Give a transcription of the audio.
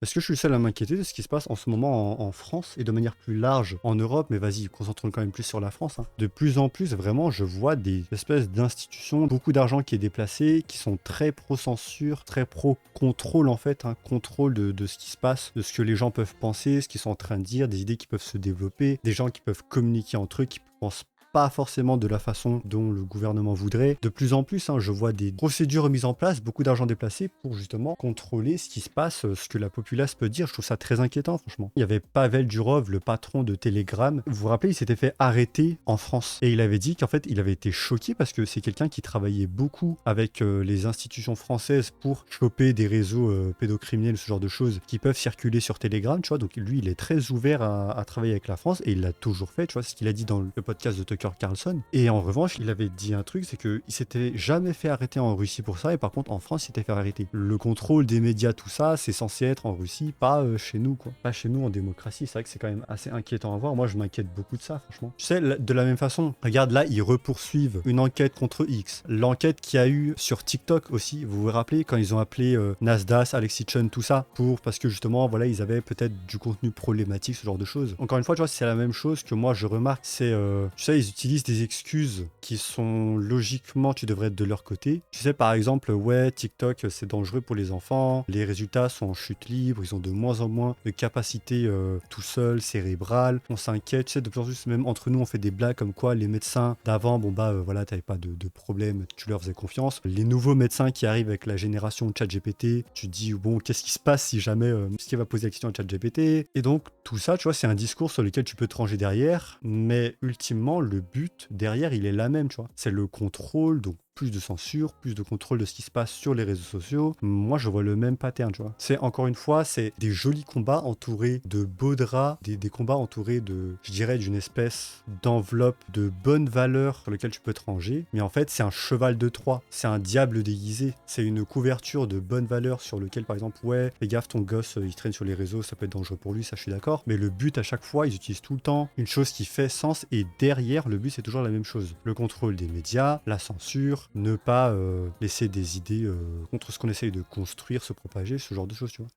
Est-ce que je suis le seul à m'inquiéter de ce qui se passe en ce moment en France et de manière plus large en Europe? Mais vas-y, concentrons quand même plus sur la France, hein. De plus en plus, vraiment, je vois des espèces d'institutions, beaucoup d'argent qui est déplacé, qui sont très pro-censure, très pro-contrôle en fait, hein, contrôle de ce qui se passe, de ce que les gens peuvent penser, ce qu'ils sont en train de dire, des idées qui peuvent se développer, des gens qui peuvent communiquer entre eux, qui pensent pas forcément de la façon dont le gouvernement voudrait. De plus en plus, hein, je vois des procédures mises en place, beaucoup d'argent déplacé pour justement contrôler ce qui se passe, ce que la populace peut dire. Je trouve ça très inquiétant, franchement. Il y avait Pavel Durov, le patron de Telegram. Vous vous rappelez, il s'était fait arrêter en France. Et il avait dit qu'en fait, il avait été choqué parce que c'est quelqu'un qui travaillait beaucoup avec les institutions françaises pour choper des réseaux pédocriminels, ce genre de choses qui peuvent circuler sur Telegram, tu vois. Donc lui, il est très ouvert à travailler avec la France et il l'a toujours fait, tu vois. C'est ce qu'il a dit dans le podcast de Tucker Carlson. Et en revanche, il avait dit un truc, c'est qu'il s'était jamais fait arrêter en Russie pour ça, et par contre en France, il s'était fait arrêter. Le contrôle des médias, tout ça, c'est censé être en Russie, pas chez nous, quoi. Pas chez nous en démocratie. C'est vrai que c'est quand même assez inquiétant à voir. Moi, je m'inquiète beaucoup de ça, franchement. Tu sais, de la même façon, regarde là, ils repoursuivent une enquête contre X. L'enquête qu'il y a eu sur TikTok aussi, vous vous rappelez, quand ils ont appelé Nasdaq, Alexis Chun, tout ça, parce que justement, voilà, ils avaient peut-être du contenu problématique, ce genre de choses. Encore une fois, tu vois, c'est la même chose que moi, je remarque, c'est, tu sais, ils utilisent des excuses qui sont logiquement, tu devrais être de leur côté. Tu sais, par exemple, ouais, TikTok, c'est dangereux pour les enfants, les résultats sont en chute libre, ils ont de moins en moins de capacité tout seul, cérébrale, on s'inquiète, tu sais, de plus en plus, même entre nous, on fait des blagues comme quoi les médecins d'avant, bon bah voilà, t'avais pas de problème, tu leur faisais confiance. Les nouveaux médecins qui arrivent avec la génération de ChatGPT, tu te dis, bon, qu'est-ce qui se passe si jamais, ce qui va poser la question à ChatGPT? Et donc, tout ça, tu vois, c'est un discours sur lequel tu peux te ranger derrière, mais ultimement, le but derrière, il est la même, tu vois. C'est le contrôle, donc plus de censure, plus de contrôle de ce qui se passe sur les réseaux sociaux. Moi, je vois le même pattern, tu vois. C'est encore une fois, c'est des jolis combats entourés de beaux draps, des combats entourés de, je dirais, d'une espèce d'enveloppe de bonnes valeurs sur lesquelles tu peux te ranger. Mais en fait, c'est un cheval de Troie, c'est un diable déguisé. C'est une couverture de bonnes valeurs sur lequel, par exemple, ouais, fais gaffe, ton gosse, il traîne sur les réseaux, ça peut être dangereux pour lui, ça je suis d'accord. Mais le but à chaque fois, ils utilisent tout le temps une chose qui fait sens et derrière, le but c'est toujours la même chose. Le contrôle des médias, la censure, ne pas laisser des idées contre ce qu'on essaye de construire, se propager, ce genre de choses, tu vois.